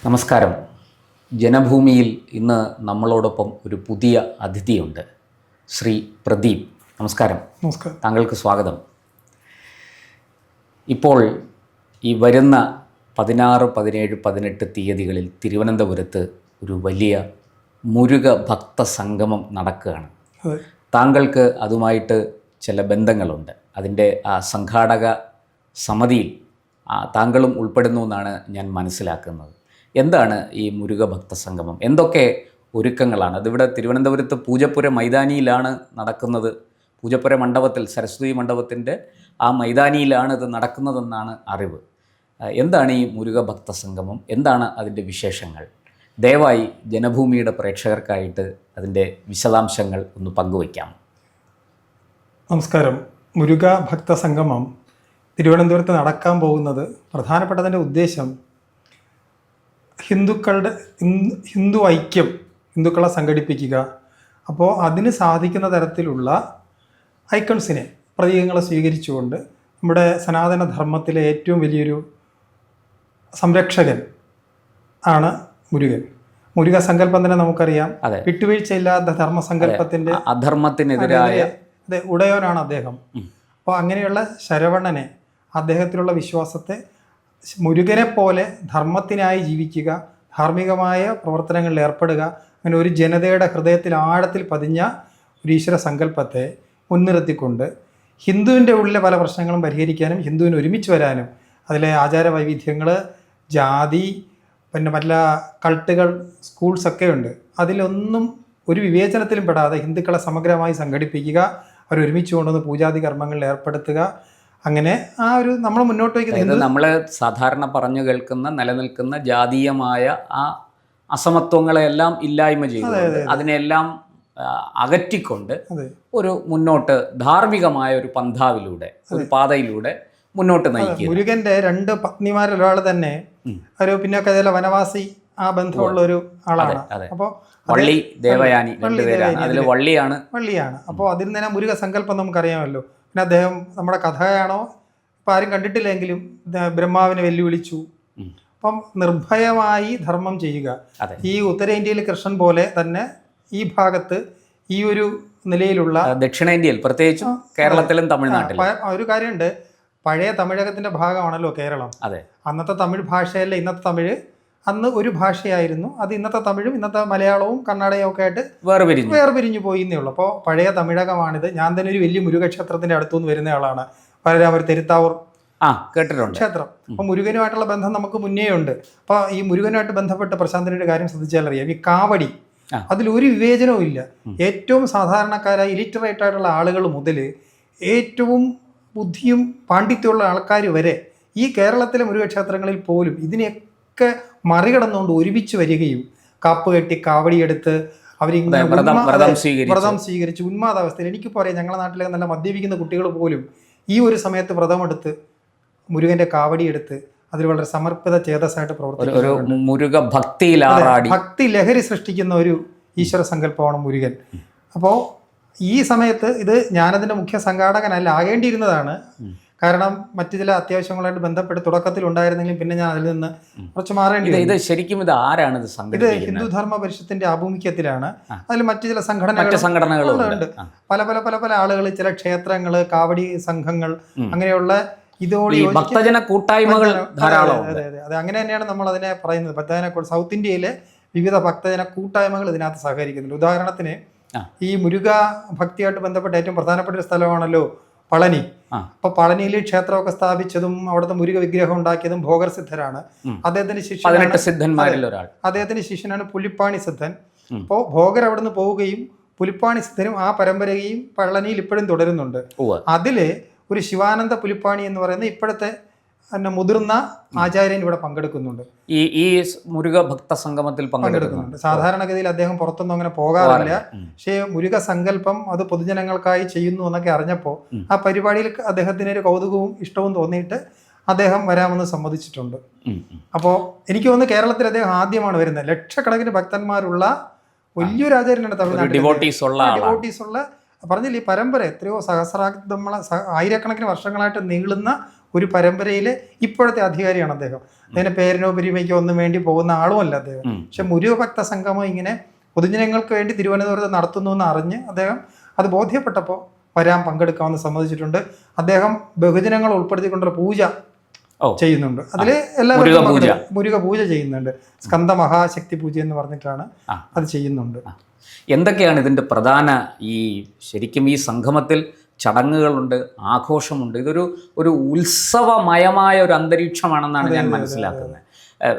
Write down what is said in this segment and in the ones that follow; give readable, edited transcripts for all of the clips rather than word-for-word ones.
നമസ്കാരം. ജനഭൂമിയിൽ ഇന്ന് നമ്മളോടൊപ്പം ഒരു പുതിയ അതിഥിയുണ്ട്, ശ്രീ പ്രദീപ്. നമസ്കാരം. നമസ്കാരം. താങ്കൾക്ക് സ്വാഗതം. ഇപ്പോൾ ഈ വരുന്ന 16, 17, 18 തീയതികളിൽ തിരുവനന്തപുരത്ത് ഒരു വലിയ മുരുക ഭക്ത സംഗമം നടക്കുകയാണ്. താങ്കൾക്ക് അതുമായിട്ട് ചില ബന്ധങ്ങളുണ്ട്. അതിൻ്റെ ആ സംഘാടക സമിതിയിൽ താങ്കളും ഉൾപ്പെടുന്നു എന്നാണ് ഞാൻ മനസ്സിലാക്കുന്നത്. എന്താണ് ഈ മുരുക ഭക്ത സംഗമം? എന്തൊക്കെ ഒരുക്കങ്ങളാണ്? അതിവിടെ തിരുവനന്തപുരത്ത് പൂജപ്പുര മൈതാനിയിലാണ് നടക്കുന്നത്. പൂജപ്പുര മണ്ഡപത്തിൽ, സരസ്വതി മണ്ഡപത്തിൻ്റെ ആ മൈതാനിയിലാണ് ഇത് നടക്കുന്നതെന്നാണ് അറിവ്. എന്താണ് ഈ മുരുക ഭക്ത സംഗമം? എന്താണ് അതിൻ്റെ വിശേഷങ്ങൾ? ദയവായി ജനഭൂമിയുടെ പ്രേക്ഷകർക്കായിട്ട് അതിൻ്റെ വിശദാംശങ്ങൾ ഒന്ന് പങ്കുവയ്ക്കാം. നമസ്കാരം. മുരുക ഭക്ത സംഗമം തിരുവനന്തപുരത്ത് നടക്കാൻ പോകുന്നത് പ്രധാനപ്പെട്ടതിൻ്റെ ഉദ്ദേശം ഹിന്ദു ഐക്യം, ഹിന്ദുക്കളെ സംഘടിപ്പിക്കുക. അപ്പോൾ അതിന് സാധിക്കുന്ന തരത്തിലുള്ള ഐക്കൺസിനെ, പ്രതീകങ്ങളെ സ്വീകരിച്ചുകൊണ്ട് നമ്മുടെ സനാതന ധർമ്മത്തിലെ ഏറ്റവും വലിയൊരു സംരക്ഷകൻ ആണ് മുരുകൻ. മുരുക സങ്കല്പം തന്നെ നമുക്കറിയാം, വിട്ടുവീഴ്ചയില്ലാത്ത ധർമ്മസങ്കല്പത്തിൻ്റെ അധർമ്മത്തിനെതിരായ ഉടയോനാണ് അദ്ദേഹം. അപ്പോൾ അങ്ങനെയുള്ള ശരവണനെ, അദ്ദേഹത്തിലുള്ള വിശ്വാസത്തെ, മുരുകനെ പോലെ ധർമ്മത്തിനായി ജീവിക്കുക, ധാർമ്മികമായ പ്രവർത്തനങ്ങളിൽ ഏർപ്പെടുക, അങ്ങനെ ഒരു ജനതയുടെ ഹൃദയത്തിൽ ആഴത്തിൽ പതിഞ്ഞ ഒരു ഈശ്വര സങ്കല്പത്തെ മുൻനിർത്തിക്കൊണ്ട് ഹിന്ദുവിൻ്റെ ഉള്ളിലെ പല പ്രശ്നങ്ങളും പരിഹരിക്കാനും ഹിന്ദുവിന് ഒരുമിച്ച് വരാനും, അതിലെ ആചാര വൈവിധ്യങ്ങൾ, ജാതി, പിന്നെ പല കൾട്ടുകൾ, സ്കൂൾസൊക്കെ ഉണ്ട്. അതിലൊന്നും ഒരു വിവേചനത്തിലും പെടാതെ ഹിന്ദുക്കളെ സമഗ്രമായി സംഘടിപ്പിക്കുക, അവരൊരുമിച്ച് കൊണ്ടുവന്ന് പൂജാതി കർമ്മങ്ങളിൽ ഏർപ്പെടുത്തുക. അങ്ങനെ ആ ഒരു നമ്മൾ മുന്നോട്ട് വയ്ക്കുന്നത് നമ്മൾ സാധാരണ പറഞ്ഞു കേൾക്കുന്ന നിലനിൽക്കുന്ന ജാതീയമായ ആ അസമത്വങ്ങളെല്ലാം ഇല്ലായ്മ ചെയ്തുകൊണ്ട് അതിനെല്ലാം അകറ്റിക്കൊണ്ട് ഒരു മുന്നോട്ട് ധാർമ്മികമായ ഒരു പന്ഥാവിലൂടെ, ഒരു പാതയിലൂടെ മുന്നോട്ട് നയിക്കുക. മുരുകന്റെ 2 പത്നിമാരിൽ ഒരാൾ തന്നെ ഒരു പിന്നൊക്കെ വനവാസി ആ ബന്ധമുള്ള ഒരു ആളാണ്. അപ്പോൾ വള്ളി ദേവയാനി, അതിൽ വള്ളിയാണ്. അപ്പോൾ അതിൽ തന്നെ മുരുക സങ്കല്പം നമുക്കറിയാമല്ലോ. പിന്നെ അദ്ദേഹം നമ്മുടെ കഥയാണോ ഇപ്പം ആരും കണ്ടിട്ടില്ലെങ്കിലും ബ്രഹ്മാവിനെ വെല്ലുവിളിച്ചു. അപ്പം നിർഭയമായി ധർമ്മം ചെയ്യുക. ഈ ഉത്തരേന്ത്യയിൽ കൃഷ്ണൻ പോലെ തന്നെ ഈ ഭാഗത്ത് ഈ ഒരു നിലയിലുള്ള ദക്ഷിണേന്ത്യയിൽ, പ്രത്യേകിച്ചും കേരളത്തിലും തമിഴ്നാട്ടിലും ഒരു കാര്യമുണ്ട്. പഴയ തമിഴകത്തിന്റെ ഭാഗമാണല്ലോ കേരളം. അന്നത്തെ തമിഴ് ഭാഷയല്ല ഇന്നത്തെ തമിഴ്. അന്ന് ഒരു ഭാഷയായിരുന്നു. അത് ഇന്നത്തെ തമിഴും ഇന്നത്തെ മലയാളവും കർണാടകയും ഒക്കെ ആയിട്ട് വേർപിരിഞ്ഞു പോയിന്നേ ഉള്ളൂ. അപ്പോൾ പഴയ തമിഴകമാണിത്. ഞാൻ തന്നെ ഒരു വലിയ മുരുകക്ഷേത്രത്തിന്റെ അടുത്തുനിന്ന് വരുന്ന ആളാണ്. പലരാമൂർ തിരുത്താവൂർ ക്ഷേത്രം. അപ്പോൾ മുരുകനുമായിട്ടുള്ള ബന്ധം നമുക്ക് മുന്നേ ഉണ്ട്. അപ്പോൾ ഈ മുരുകനുമായിട്ട് ബന്ധപ്പെട്ട് പ്രശാന്തനൊരു കാര്യം ശ്രദ്ധിച്ചാൽ അറിയാം, ഈ കാവടി അതിലൊരു വിവേചനവും ഇല്ല. ഏറ്റവും സാധാരണക്കാരായ ഇലിറ്ററേറ്റ് ആയിട്ടുള്ള ആളുകൾ മുതൽ ഏറ്റവും ബുദ്ധിയും പാണ്ഡിത്യമുള്ള ആൾക്കാർ വരെ ഈ കേരളത്തിലെ മുരുകക്ഷേത്രങ്ങളിൽ പോലും ഇതിനെയൊക്കെ മറികടന്നുകൊണ്ട് ഒരുമിച്ച് വരികയും കാപ്പ് കെട്ടി കാവടിയെടുത്ത് അവരിങ്ങനെ വ്രതം സ്വീകരിച്ച് ഉന്മാദാവസ്ഥയിൽ, എനിക്കിപ്പോൾ അറിയാം, ഞങ്ങളുടെ നാട്ടിലെ നല്ല മദ്യപിക്കുന്ന കുട്ടികൾ പോലും ഈ ഒരു സമയത്ത് വ്രതമെടുത്ത് മുരുകന്റെ കാവടിയെടുത്ത് അതിൽ വളരെ സമർപ്പിത ചേതസ്സായിട്ട് പ്രവർത്തിക്കുന്ന ഭക്തി ലഹരി സൃഷ്ടിക്കുന്ന ഒരു ഈശ്വര സങ്കല്പമാണ് മുരുകൻ. അപ്പോൾ ഈ സമയത്ത് ഇത് ഞാനതിൻ്റെ മുഖ്യ സംഘാടകനല്ല, ആകേണ്ടിയിരുന്നതാണ്. കാരണം മറ്റു ചില അത്യാവശ്യങ്ങളായിട്ട് ബന്ധപ്പെട്ട് തുടക്കത്തിൽ ഉണ്ടായിരുന്നെങ്കിലും പിന്നെ ഞാൻ അതിൽ നിന്ന് കുറച്ച് മാറേണ്ടി വന്നു. ശരിക്കും ഇത് ആരാണ് ഇത് ഹിന്ദു ധർമ്മ പരിഷത്തിന്റെ ആഭിമുഖ്യത്തിലാണ്. അതിൽ മറ്റു ചില സംഘടനകളുണ്ട്. പല പല പല പല ആളുകൾ, ചില ക്ഷേത്രങ്ങൾ, കാവടി സംഘങ്ങൾ, അങ്ങനെയുള്ള ഇതോടെ ഭക്തജന കൂട്ടായ്മകൾ ധാരാളം. അതെ, അങ്ങനെ തന്നെയാണ് നമ്മൾ അതിനെ പറയുന്നത്. ഭക്തജന സൗത്ത് ഇന്ത്യയിലെ വിവിധ ഭക്തജന കൂട്ടായ്മകൾ ഇതിനകത്ത് സഹകരിക്കുന്നുണ്ട്. ഉദാഹരണത്തിന് ഈ മുരുക ഭക്തിയായിട്ട് ബന്ധപ്പെട്ട ഏറ്റവും പ്രധാനപ്പെട്ട ഒരു സ്ഥലമാണല്ലോ പളനി. അപ്പൊ പളനിയിൽ ക്ഷേത്രമൊക്കെ സ്ഥാപിച്ചതും അവിടുത്തെ മുരുക വിഗ്രഹം ഉണ്ടാക്കിയതും ഭോഗർ സിദ്ധരാണ്. അദ്ദേഹത്തിന്റെ ശിഷ്യനാണ് പുലിപ്പാണി സിദ്ധൻ. അപ്പോൾ ഭോഗർ അവിടുന്ന് പോവുകയും പുലിപ്പാണി സിദ്ധനും ആ പരമ്പരയും പളനിയിൽ ഇപ്പോഴും തുടരുന്നുണ്ട്. അതില് ഒരു ശിവാനന്ദ പുലിപ്പാണി എന്ന് പറയുന്ന ഇപ്പോഴത്തെ മുതിർന്ന ആചാര്യൻ ഇവിടെ പങ്കെടുക്കുന്നുണ്ട്. ഈ മുരുക ഭക്ത സംഗമത്തിൽ പങ്കെടുക്കുന്നുണ്ട്. സാധാരണഗതിയിൽ അദ്ദേഹം പുറത്തൊന്നും അങ്ങനെ പോകാറില്ല. പക്ഷേ മുരുക സങ്കല്പം അത് പൊതുജനങ്ങൾക്കായി ചെയ്യുന്നു എന്നൊക്കെ അറിഞ്ഞപ്പോൾ ആ പരിപാടിയിൽ അദ്ദേഹത്തിന് ഒരു കൗതുകവും ഇഷ്ടവും തോന്നിയിട്ട് അദ്ദേഹം വരാമെന്ന് സമ്മതിച്ചിട്ടുണ്ട്. അപ്പോൾ എനിക്ക് തോന്നുന്നു കേരളത്തിൽ അദ്ദേഹം ആദ്യമാണ് വരുന്നത്. ലക്ഷക്കണക്കിന് ഭക്തന്മാരുള്ള വലിയൊരു ആചാര്യനാണ് തമിഴ്നാട്ടിൽ. ഡിവോട്ടീസ് ഉള്ള പറഞ്ഞില്ല, ഈ പരമ്പര എത്രയോ സഹസ്രാബ്ദങ്ങളെ, ആയിരക്കണക്കിന് വർഷങ്ങളായിട്ട് നീളുന്ന ഒരു പരമ്പരയിലെ ഇപ്പോഴത്തെ അധികാരിയാണ് അദ്ദേഹം. അതിന്റെ പേരിനോ പെരുമയ്ക്കോ ഒന്നും വേണ്ടി പോകുന്ന ആളുമല്ല അദ്ദേഹം. പക്ഷെ മുരുക ഭക്ത സംഗമം ഇങ്ങനെ പൊതുജനങ്ങൾക്ക് വേണ്ടി തിരുവനന്തപുരത്ത് നടത്തുന്നു എന്ന് അറിഞ്ഞ് അദ്ദേഹം അത് ബോധ്യപ്പെട്ടപ്പോൾ പങ്കെടുക്കാമെന്ന് സമ്മതിച്ചിട്ടുണ്ട്. അദ്ദേഹം ബഹുജനങ്ങൾ ഉൾപ്പെടുത്തിക്കൊണ്ടുള്ള പൂജ ചെയ്യുന്നുണ്ട്. അതില് എല്ലാവരും മുരുക പൂജ ചെയ്യുന്നുണ്ട്. സ്കന്ദ മഹാശക്തി പൂജ എന്ന് പറഞ്ഞിട്ടാണ് അത് ചെയ്യുന്നുണ്ട്. എന്തൊക്കെയാണ് ഇതിന്റെ പ്രധാന ശരിക്കും ഈ സംഗമത്തിൽ ചടങ്ങുകളുണ്ട്, ആഘോഷമുണ്ട്. ഒരു ഉത്സവമയമായ ഒരു അന്തരീക്ഷമാണെന്നാണ് ഞാൻ മനസ്സിലാക്കുന്നത്.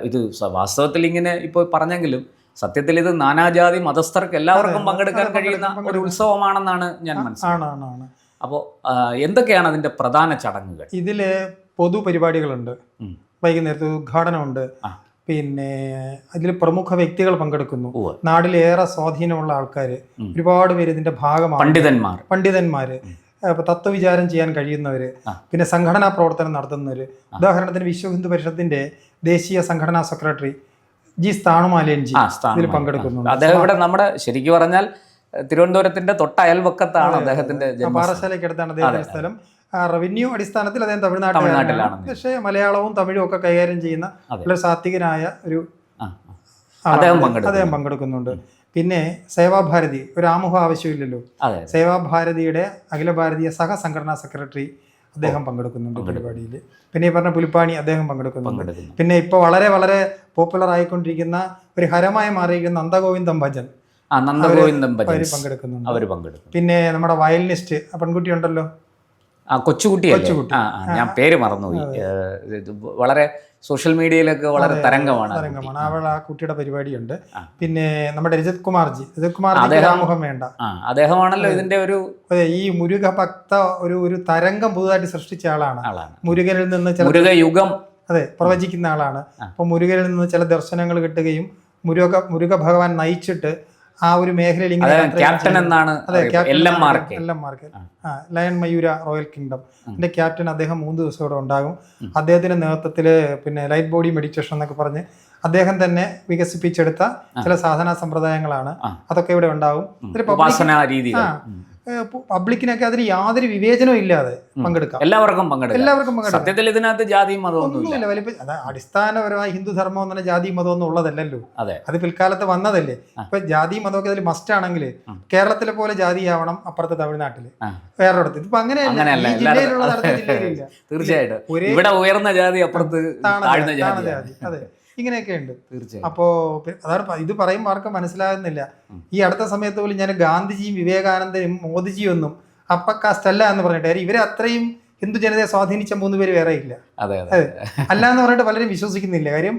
ഇത് വാസ്തവത്തിൽ ഇങ്ങനെ ഇപ്പോൾ പറഞ്ഞെങ്കിലും സത്യത്തിൽ ഇത് നാനാജാതി മതസ്ഥർക്ക് എല്ലാവർക്കും പങ്കെടുക്കാൻ കഴിയുന്ന ഒരു ഉത്സവമാണെന്നാണ് ഞാൻ മനസ്സിലാക്കുന്നത്. അപ്പോൾ എന്തൊക്കെയാണ് അതിന്റെ പ്രധാന ചടങ്ങുകൾ? ഇതില് പൊതുപരിപാടികളുണ്ട്, വൈകുന്നേരത്തെ ഉദ്ഘാടനമുണ്ട്, പിന്നെ അതിൽ പ്രമുഖ വ്യക്തികൾ പങ്കെടുക്കുന്നു, നാട്ടിലേറെ സ്വാധീനമുള്ള ആൾക്കാർ ഒരുപാട് പേര് ഇതിന്റെ ഭാഗമാണ്, പണ്ഡിതന്മാര്, തത്വവിചാരം ചെയ്യാൻ കഴിയുന്നവര്, പിന്നെ സംഘടനാ പ്രവർത്തനം നടത്തുന്നവര്. ഉദാഹരണത്തിന് വിശ്വ ഹിന്ദു പരിഷത്തിന്റെ ദേശീയ സംഘടനാ സെക്രട്ടറി ജി സ്ഥാണുമാലേൻജി ഇതിൽ പങ്കെടുക്കുന്നുണ്ട്. അദ്ദേഹം ഇവിടെ നമ്മുടെ ശരിക്കും പറഞ്ഞാൽ തിരുവനന്തപുരത്തിന്റെ തൊട്ട അയൽവക്കത്താണ് അദ്ദേഹത്തിന്റെ പാറശാലയ്ക്കടുത്താണ് അദ്ദേഹത്തിന്റെ സ്ഥലം. റവന്യൂ അടിസ്ഥാനത്തിൽ അദ്ദേഹം തമിഴ്നാട്ടിലാണ്, പക്ഷേ മലയാളവും തമിഴും ഒക്കെ കൈകാര്യം ചെയ്യുന്ന വളരെ സാത്വികനായ ഒരു അദ്ദേഹം പങ്കെടുക്കുന്നുണ്ട്. പിന്നെ സേവാഭാരതി, ഒരു ആമുഖം ആവശ്യമില്ലല്ലോ, സേവാഭാരതിയുടെ അഖില ഭാരതീയ സഹസംഘടനാ സെക്രട്ടറി അദ്ദേഹം പങ്കെടുക്കുന്നുണ്ട് പരിപാടിയിൽ. പിന്നെ ഈ പറഞ്ഞ പുലിപ്പാണി അദ്ദേഹം പങ്കെടുക്കുന്നുണ്ട്. പിന്നെ ഇപ്പോൾ വളരെ വളരെ പോപ്പുലർ ആയിക്കൊണ്ടിരിക്കുന്ന ഒരു ഹരമായി മാറിയിരിക്കുന്ന നന്ദഗോവിന്ദം ഭജൻ പങ്കെടുക്കുന്നുണ്ട്. പിന്നെ നമ്മുടെ വയലിനിസ്റ്റ് പെൺകുട്ടി ഉണ്ടല്ലോ, കൊച്ചുകുട്ടി, ഞാൻ പേര് മറന്നുപോയി, വളരെ സോഷ്യൽ മീഡിയയിലൊക്കെ വളരെ തരംഗമാണ്. അവൾ ആ കുട്ടിയുടെ പരിപാടിയുണ്ട്. പിന്നെ നമ്മുടെ രജത് കുമാർ ആമുഖം വേണ്ട, അദ്ദേഹമാണല്ലോ ഇതിന്റെ ഈ മുരുക ഭക്ത ഒരു തരംഗം പുതുതായിട്ട് സൃഷ്ടിച്ച ആളാണ്. മുരുകനിൽ നിന്ന് മുരുക യുഗം പ്രവചിക്കുന്ന ആളാണ്. അപ്പൊ മുരുകനിൽ നിന്ന് ചില ദർശനങ്ങൾ കിട്ടുകയും മുരുക ഭഗവാൻ നയിച്ചിട്ട് ആ ഒരു മേഖലയിൽ ക്യാപ്റ്റൻ എന്നാണ് ലയൺ മയൂര റോയൽ കിങ്ഡം അതിന്റെ ക്യാപ്റ്റൻ അദ്ദേഹം 3 ദിവസം ഇവിടെ ഉണ്ടാകും. അദ്ദേഹത്തിന്റെ നേതൃത്വത്തിൽ പിന്നെ ലൈറ്റ് ബോഡി മെഡിറ്റേഷൻ എന്നൊക്കെ പറഞ്ഞ് അദ്ദേഹം തന്നെ വികസിപ്പിച്ചെടുത്ത ചില സാധനാ സമ്പ്രദായങ്ങളാണ്. അതൊക്കെ ഇവിടെ ഉണ്ടാകും. പബ്ലിക്കിനൊക്കെ അതിന് യാതൊരു വിവേചനവും ഇല്ലാതെ പങ്കെടുക്കാം, എല്ലാവർക്കും പങ്കെടുക്കാം. സത്യത്തിൽ ഇതിനകത്ത് ജാതി മതമൊന്നുമില്ല. അടിസ്ഥാനപരമായി ഹിന്ദു ധർമ്മം എന്ന് പറഞ്ഞാൽ ജാതി മതമൊന്നും ഉള്ളതല്ലല്ലോ, അത് പിൽക്കാലത്ത് വന്നതല്ലേ. ഇപ്പൊ ജാതി മതമൊക്കെ അതിൽ മസ്റ്റ് ആണെങ്കിൽ കേരളത്തിലെ പോലെ ജാതി ആവണം അപ്പുറത്തെ തമിഴ്നാട്ടില് വേറൊരിടത്ത്. ഇപ്പൊ അങ്ങനെയല്ല, തീർച്ചയായിട്ടും ഇവിടെ ഉയർന്ന ജാതി അപ്പുറത്ത് താഴ്ന്ന ജാതി. അതെ, ഇങ്ങനെയൊക്കെ ഉണ്ട്. തീർച്ചയായും. അപ്പോ അതാണ് ഇത് പറയുമ്പോൾ ആർക്കും മനസ്സിലാകുന്നില്ല. ഈ അടുത്ത സമയത്ത് പോലും ഞാൻ ഗാന്ധിജിയും വിവേകാനന്ദനും മോദിജിയും ഒന്നും അപ്പ കാസ്റ്റ് അല്ല എന്ന് പറഞ്ഞിട്ട്, ഇവരെ അത്രയും ഹിന്ദു ജനതയെ സ്വാധീനിച്ച 3 പേര് വേറെ ഇല്ല. അതെ, അല്ല എന്ന് പറഞ്ഞിട്ട് പലരും വിശ്വസിക്കുന്നില്ല. കാര്യം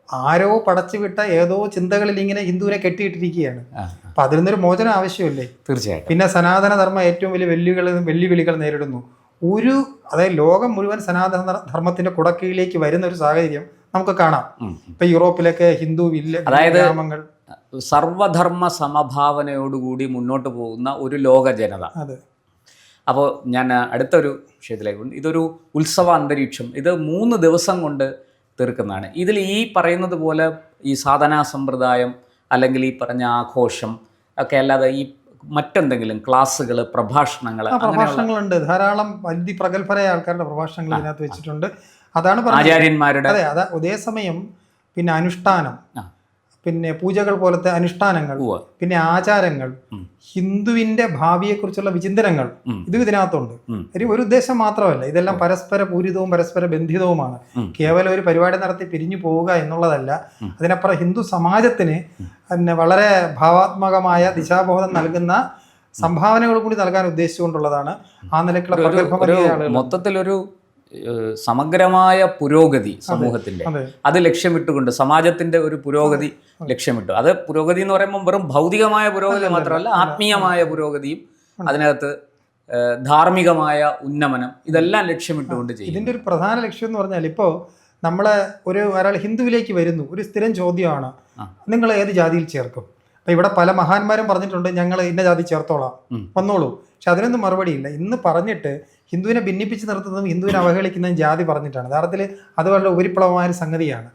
ആരോ പടച്ചുവിട്ട ഏതോ ചിന്തകളിൽ ഇങ്ങനെ ഹിന്ദുവിനെ കെട്ടിയിട്ടിരിക്കുകയാണ്. അപ്പൊ അതിൽ നിന്നൊരു മോചനം ആവശ്യമല്ലേ? തീർച്ചയായും. പിന്നെ സനാതന ധർമ്മം ഏറ്റവും വലിയ വെല്ലുവിളികൾ നേരിടുന്നു. അതായത് ലോകം മുഴുവൻ സനാതന ധർമ്മത്തിന്റെ കുടക്കീഴിലേക്ക് വരുന്ന ഒരു സാഹചര്യം നമുക്ക് കാണാം. ഇപ്പൊ യൂറോപ്പിലൊക്കെ ഹിന്ദു ഗ്രാമങ്ങൾ, സർവധർമ്മ സമഭാവനയോടുകൂടി മുന്നോട്ട് പോകുന്ന ഒരു ലോക ജനത. അപ്പോൾ ഞാൻ അടുത്തൊരു വിഷയത്തിലേക്ക്, ഇതൊരു ഉത്സവ അന്തരീക്ഷം, ഇത് 3 ദിവസം കൊണ്ട് തീർക്കുന്നതാണ്. ഇതിൽ ഈ പറയുന്നത് പോലെ ഈ സാധനാ സമ്പ്രദായം അല്ലെങ്കിൽ ഈ പറഞ്ഞ ആഘോഷം ഒക്കെ അല്ലാതെ ഈ മറ്റെന്തെങ്കിലും ക്ലാസ്സുകൾ, പ്രഭാഷണങ്ങളുണ്ട്. ധാരാളം വലിയ പ്രഗത്ഭരായ ആൾക്കാരുടെ പ്രഭാഷണങ്ങൾ ഇതിനകത്ത് വെച്ചിട്ടുണ്ട്. അതാണ് ആചാര്യന്മാരുടെ. അതെ, അതേസമയം പിന്നെ അനുഷ്ഠാനം, പിന്നെ പൂജകൾ പോലത്തെ അനുഷ്ഠാനങ്ങൾ, പിന്നെ ആചാരങ്ങൾ, ഹിന്ദുവിന്റെ ഭാവിയെക്കുറിച്ചുള്ള വിചിന്തനങ്ങൾ, ഇത് ഇതിനകത്തുണ്ട്. ഒരു ഉദ്ദേശം മാത്രമല്ല, ഇതെല്ലാം പരസ്പര പൂരിതവും പരസ്പര ബന്ധിതവുമാണ്. കേവലം ഒരു പരിപാടി നടത്തി പിരിഞ്ഞു പോവുക എന്നുള്ളതല്ല. അതിനപ്പുറം ഹിന്ദു സമാജത്തിന് പിന്നെ വളരെ ഭാവാത്മകമായ ദിശാബോധം നൽകുന്ന സംഭാവനകൾ കൂടി നൽകാൻ ഉദ്ദേശിച്ചുകൊണ്ടുള്ളതാണ്. ആ നിലയ്ക്കുള്ള മൊത്തത്തിലൊരു സമഗ്രമായ പുരോഗതി സമൂഹത്തിന്റെ, അത് ലക്ഷ്യമിട്ടുകൊണ്ട് സമാജത്തിന്റെ ഒരു പുരോഗതി ലക്ഷ്യമിട്ടു. അത് പുരോഗതി എന്ന് പറയുമ്പോൾ വെറും ഭൗതികമായ പുരോഗതി മാത്രമല്ല, ആത്മീയമായ പുരോഗതിയും അതിനകത്ത് ധാർമ്മികമായ ഉന്നമനം, ഇതെല്ലാം ലക്ഷ്യമിട്ടുകൊണ്ട് ചെയ്യും. ഇതിന്റെ ഒരു പ്രധാന ലക്ഷ്യം എന്ന് പറഞ്ഞാൽ, ഇപ്പോൾ ഒരാൾ ഹിന്ദുവിലേക്ക് വരുന്നു, ഒരു സ്ഥിരം ചോദ്യമാണ്, നിങ്ങൾ ഏത് ജാതിയിൽ ചേർക്കും? അപ്പൊ ഇവിടെ പല മഹാന്മാരും പറഞ്ഞിട്ടുണ്ട്, ഞങ്ങൾ ഇന്ന ജാതി ചേർത്തോളാം, വന്നോളൂ. പക്ഷെ അതിനൊന്നും മറുപടിയില്ല. ഇന്ന് പറഞ്ഞിട്ട് ഹിന്ദുവിനെ ഭിന്നിപ്പിച്ച് നിർത്തുന്നതും ഹിന്ദുവിനെ അവഹേളിക്കുന്നതും ജാതി പറഞ്ഞിട്ടാണ്. യഥാർത്ഥത്തിൽ അത് വളരെ ഉപരിപ്ലവമായ ഒരു സംഗതിയാണ്.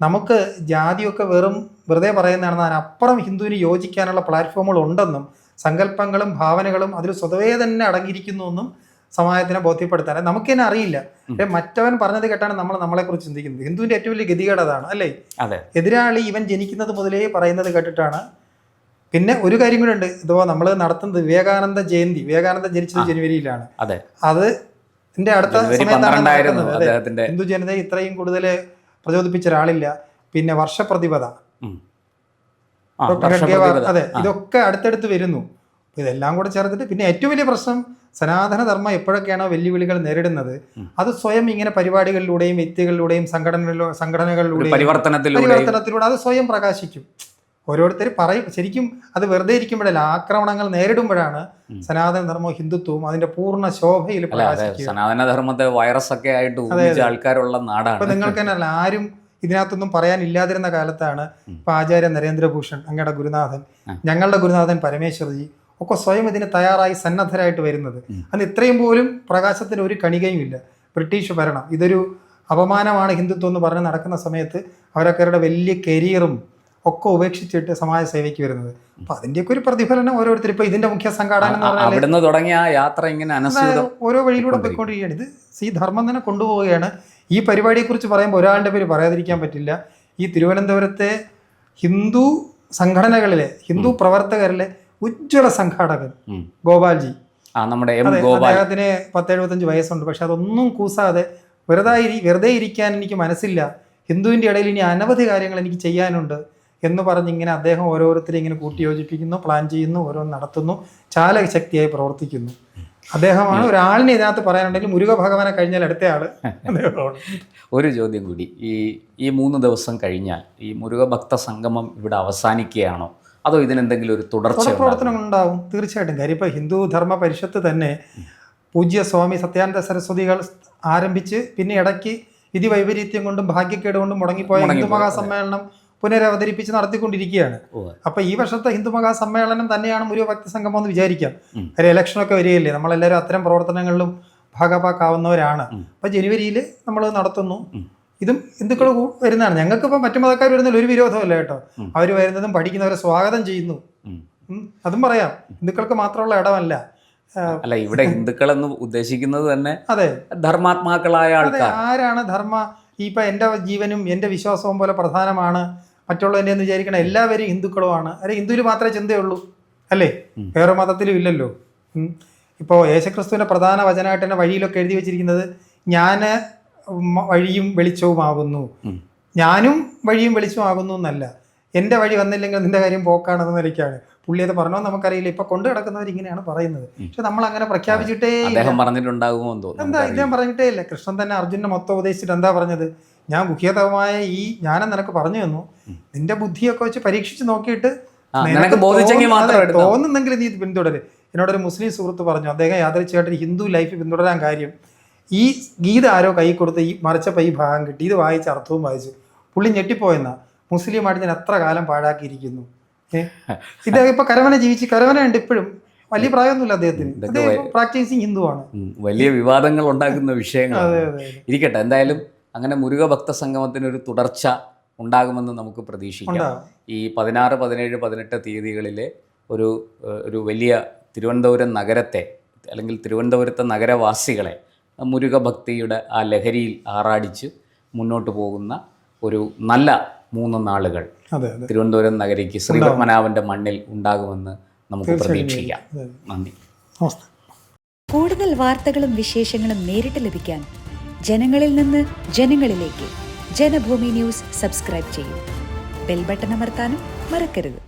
നമുക്ക് ജാതിയൊക്കെ വെറുതെ പറയുന്നതാണെന്ന്, അതിനപ്പുറം ഹിന്ദുവിന് യോജിക്കാനുള്ള പ്ലാറ്റ്ഫോമുകൾ ഉണ്ടെന്നും സങ്കല്പങ്ങളും ഭാവനകളും അതിൽ സ്വതവേ തന്നെ അടങ്ങിയിരിക്കുന്നുവെന്നും സമാജത്തിനെ ബോധ്യപ്പെടുത്താൻ നമുക്ക് തന്നെ അറിയില്ല. പക്ഷെ മറ്റവൻ പറഞ്ഞത് കേട്ടാണ് നമ്മളെ കുറിച്ച് ചിന്തിക്കുന്നത്. ഹിന്ദുവിന്റെ ഏറ്റവും വലിയ ഗതികേട് അതാണ് അല്ലേ. എതിരാളി ഇവൻ ജനിക്കുന്നത് മുതലേ പറയുന്നത് കേട്ടിട്ടാണ്. പിന്നെ ഒരു കാര്യം കൂടെ ഉണ്ട്, ഇതുപോലെ നമ്മൾ നടത്തുന്നത് വിവേകാനന്ദ ജയന്തി. വിവേകാനന്ദ ജനിച്ചത് ജനുവരിയിലാണ്. അത് ഇതിന്റെ അടുത്ത സമയത്താണ് ഹിന്ദു ജനതയെ ഇത്രയും കൂടുതൽ പ്രചോദിപ്പിച്ച ഒരാളില്ല. പിന്നെ വർഷപ്രതിപദ, അതെ, ഇതൊക്കെ അടുത്തടുത്ത് വരുന്നു. ഇതെല്ലാം കൂടെ ചേർത്തിട്ട് പിന്നെ ഏറ്റവും വലിയ പ്രശ്നം, സനാതനധർമ്മം എപ്പോഴൊക്കെയാണോ വെല്ലുവിളികൾ നേരിടുന്നത് അത് സ്വയം ഇങ്ങനെ പരിപാടികളിലൂടെയും വ്യക്തികളിലൂടെയും സംഘടനകളിലൂടെയും പരിവർത്തനത്തിലൂടെ അത് സ്വയം പ്രകാശിക്കും. ഓരോരുത്തർ പറയും. ശരിക്കും അത് വെറുതെ ഇരിക്കുമ്പോഴല്ല, ആക്രമണങ്ങൾ നേരിടുമ്പോഴാണ് സനാതനധർമ്മവും ഹിന്ദുത്വവും അതിന്റെ പൂർണ്ണ ശോഭയിൽ പ്രകാശിക്കും. സനാതനധർമ്മത്തെ വൈറസ് ഒക്കെ ആയിട്ട് ആൾക്കാരുള്ള നാടാണ്. അപ്പൊ നിങ്ങൾക്ക് തന്നെ ആരും ഇതിനകത്തൊന്നും പറയാനില്ലാതിരുന്ന കാലത്താണ് ഇപ്പൊ ആചാര്യ നരേന്ദ്രഭൂഷൺ, അങ്ങയുടെ ഗുരുനാഥൻ, ഞങ്ങളുടെ ഗുരുനാഥൻ പരമേശ്വർജി ഒക്കെ സ്വയം ഇതിന് തയ്യാറായി സന്നദ്ധരായിട്ട് വരുന്നത്. അന്ന് ഇത്രയും പോലും പ്രകാശത്തിന് ഒരു കണികയും ഇല്ല. ബ്രിട്ടീഷ് ഭരണം ഇതൊരു അപമാനമാണ് ഹിന്ദുത്വം എന്ന് പറഞ്ഞ് നടക്കുന്ന സമയത്ത് അവരൊക്കെ അവരുടെ വലിയ കരിയറും ഒക്കെ ഉപേക്ഷിച്ചിട്ട് സമാജ സേവയ്ക്ക് വരുന്നത്. അപ്പൊ അതിന്റെയൊക്കെ ഒരു പ്രതിഫലനം ഓരോരുത്തർ ഇപ്പൊ ഇതിന്റെ മുഖ്യ സംഘാടനം തുടങ്ങിയ യാത്ര ഇങ്ങനെ ഓരോ വഴിയിലൂടെ പോയിക്കൊണ്ടിരിക്കുകയാണ്. ഇത് ഈ ധർമ്മം തന്നെ കൊണ്ടുപോവുകയാണ്. ഈ പരിപാടിയെക്കുറിച്ച് പറയുമ്പോൾ ഒരാളുടെ പേര് പറയാതിരിക്കാൻ പറ്റില്ല. ഈ തിരുവനന്തപുരത്തെ ഹിന്ദു സംഘടനകളിലെ ഹിന്ദു പ്രവർത്തകരിലെ ഉജ്ജ്വല സംഘാടകൻ ഗോപാൽജി, അദ്ദേഹത്തിന് 10-75 വയസ്സുണ്ട്. പക്ഷെ അതൊന്നും കൂസാതെ വെറുതെ ഇരിക്കാൻ എനിക്ക് മനസ്സില്ല, ഹിന്ദുവിൻ്റെ ഇടയിൽ ഇനി അനവധി കാര്യങ്ങൾ എനിക്ക് ചെയ്യാനുണ്ട് എന്ന് പറഞ്ഞ് ഇങ്ങനെ അദ്ദേഹം ഓരോരുത്തരെ ഇങ്ങനെ കൂട്ടിയോജിപ്പിക്കുന്നു, പ്ലാൻ ചെയ്യുന്നു, ഓരോന്ന് നടത്തുന്നു, ചാലകശക്തിയായി പ്രവർത്തിക്കുന്നു. അദ്ദേഹമാണ്. ഒരാളിനെ ഇതിനകത്ത് പറയാനുണ്ടെങ്കിൽ മുരുക ഭഗവാനെ കഴിഞ്ഞാൽ അടുത്ത ആള്. ഒരു ചോദ്യം കൂടി, ഈ 3 ദിവസം കഴിഞ്ഞാൽ ഈ മുരുക ഭക്ത സംഗമം ഇവിടെ അവസാനിക്കുകയാണോ അതോ ഇതിനെന്തെങ്കിലും ഒരു തുടർച്ച പ്രവർത്തനം ഉണ്ടാവും? തീർച്ചയായിട്ടും. കാര്യം ഇപ്പൊ ഹിന്ദു ധർമ്മ പരിഷത്ത് തന്നെ പൂജ്യ സ്വാമി സത്യാനന്ദ സരസ്വതികൾ ആരംഭിച്ച് പിന്നെ ഇടയ്ക്ക് വിധി വൈപരീത്യം കൊണ്ടും ഭാഗ്യക്കേട് കൊണ്ടും മുടങ്ങിപ്പോയ ഹിന്ദു മഹാസമ്മേളനം പുനരവതരിപ്പിച്ച് നടത്തിക്കൊണ്ടിരിക്കുകയാണ്. അപ്പൊ ഈ വർഷത്തെ ഹിന്ദു മഹാസമ്മേളനം തന്നെയാണ് മുരുക ഭക്ത സംഗമം എന്ന് വിചാരിക്കാം. ഒരു ഇലക്ഷനൊക്കെ വരികയല്ലേ, നമ്മളെല്ലാവരും അത്തരം പ്രവർത്തനങ്ങളിലും ഭാഗഭാക്കാവുന്നവരാണ്. അപ്പൊ ജനുവരിയിൽ നമ്മൾ നടത്തുന്നു. ഇതും ഹിന്ദുക്കൾ വരുന്നതാണ്. ഞങ്ങൾക്ക് ഇപ്പം മറ്റു മതക്കാർ വരുന്നതിൽ ഒരു വിരോധമല്ല കേട്ടോ. അവർ വരുന്നതും പഠിക്കുന്നവരെ സ്വാഗതം ചെയ്യുന്നു. അതും പറയാം, ഹിന്ദുക്കൾക്ക് മാത്രമുള്ള ഇടമല്ല. അല്ല, ഇവിടെ ഹിന്ദുക്കൾ എന്ന് ഉദ്ദേശിക്കുന്നത് തന്നെ അതെ ധർമാത്മാക്കളായ ആൾക്കാർ. ആരാണ് ധർമ്മ ഇപ്പൊ എന്റെ ജീവനും എന്റെ വിശ്വാസവും പോലെ പ്രധാനമാണ് മറ്റുള്ളവൻ്റെ എന്ന് വിചാരിക്കണം. എല്ലാവരും ഹിന്ദുക്കളുമാണ്. അല്ലെ, ഹിന്ദുവിൽ മാത്രമേ ചിന്തയുള്ളൂ അല്ലേ, വേറെ മതത്തിലും ഇല്ലല്ലോ. ഇപ്പോൾ യേശുക്രിസ്തുവിന്റെ പ്രധാന വചനമായിട്ട് തന്നെ വഴിയിലൊക്കെ എഴുതി വെച്ചിരിക്കുന്നത് ഞാൻ വഴിയും വെളിച്ചവുമാകുന്നു, ഞാനും വഴിയും വെളിച്ചമാകുന്നു എന്നല്ല. എൻ്റെ വഴി വന്നില്ലെങ്കിൽ നിന്റെ കാര്യം പോക്കാണെന്ന നിലയ്ക്കാണ് പുള്ളി അത് പറഞ്ഞോ നമുക്കറിയില്ല. ഇപ്പൊ കൊണ്ടു കിടക്കുന്നവർ ഇങ്ങനെയാണ് പറയുന്നത്. പക്ഷെ നമ്മൾ അങ്ങനെ പ്രഖ്യാപിച്ചിട്ടേ എന്താ ഇദ്ദേഹം പറഞ്ഞിട്ടേ ഇല്ല. കൃഷ്ണൻ തന്നെ അർജുനെ മൊത്തം ഉപദേശിച്ചിട്ട് എന്താ പറഞ്ഞത്? ഞാൻ ഗുഹ്യതമായ ഈ ജ്ഞാനം നിനക്ക് പറഞ്ഞു തന്നു, നിന്റെ ബുദ്ധിയൊക്കെ വെച്ച് പരീക്ഷിച്ച് നോക്കിയിട്ട് തോന്നുന്നെങ്കിൽ നീ പിന്തുടര്. എന്നോടൊരു മുസ്ലിം സുഹൃത്ത് പറഞ്ഞു, അദ്ദേഹം യാദൃച്ഛയായിട്ട് ഹിന്ദു ലൈഫ് പിന്തുടരാൻ കാര്യം ഈ ഗീത ആരോ കൈ കൊടുത്ത് ഈ മറിച്ചപ്പോൾ ഈ ഭാഗം കിട്ടി, ഇത് വായിച്ച് അർത്ഥവും വായിച്ചു. പുള്ളി ഞെട്ടിപ്പോയെന്നാ. മുസ്ലിമായിട്ട് ഞാൻ എത്ര കാലം പാഴാക്കിയിരിക്കുന്നു. ഇദ്ദേഹം ഇപ്പൊ കരവന ജീവിച്ച് കരവനുണ്ട് ഇപ്പോഴും. വലിയ പ്രായമൊന്നുമില്ല അദ്ദേഹത്തിന്. പ്രാക്ടീസിങ് ഹിന്ദുവാണ്. വലിയ വിവാദങ്ങൾ ഉണ്ടാക്കുന്ന വിഷയങ്ങൾ ഇരിക്കട്ടെ. എന്തായാലും അങ്ങനെ മുരുക ഭക്ത സംഗമത്തിനൊരു തുടർച്ച ഉണ്ടാകുമെന്ന് നമുക്ക് പ്രതീക്ഷിക്കാം. ഈ 16, 17, 18 തീയതികളിലെ ഒരു വലിയ തിരുവനന്തപുരം നഗരത്തെ അല്ലെങ്കിൽ തിരുവനന്തപുരത്തെ നഗരവാസികളെ മുരുക ഭക്തിയുടെ ആ ലഹരിയിൽ ആറാടിച്ച് മുന്നോട്ട് പോകുന്ന ഒരു നല്ല 3 നാളുകൾ തിരുവനന്തപുരം നഗരിക്ക് ശ്രീപത്മനാഭന്റെ മണ്ണിൽ ഉണ്ടാകുമെന്ന് നമുക്ക് പ്രതീക്ഷിക്കാം. നന്ദി. കൂടുതൽ വാർത്തകളും വിശേഷങ്ങളും നേരിട്ട് ലഭിക്കാൻ ജനങ്ങളിൽ നിന്ന് ജനങ്ങളിലേക്ക് ജനഭൂമി ന്യൂസ് സബ്സ്ക്രൈബ് ചെയ്യൂ. ബെൽ ബട്ടൺ അമർത്താനും മറക്കരുത്.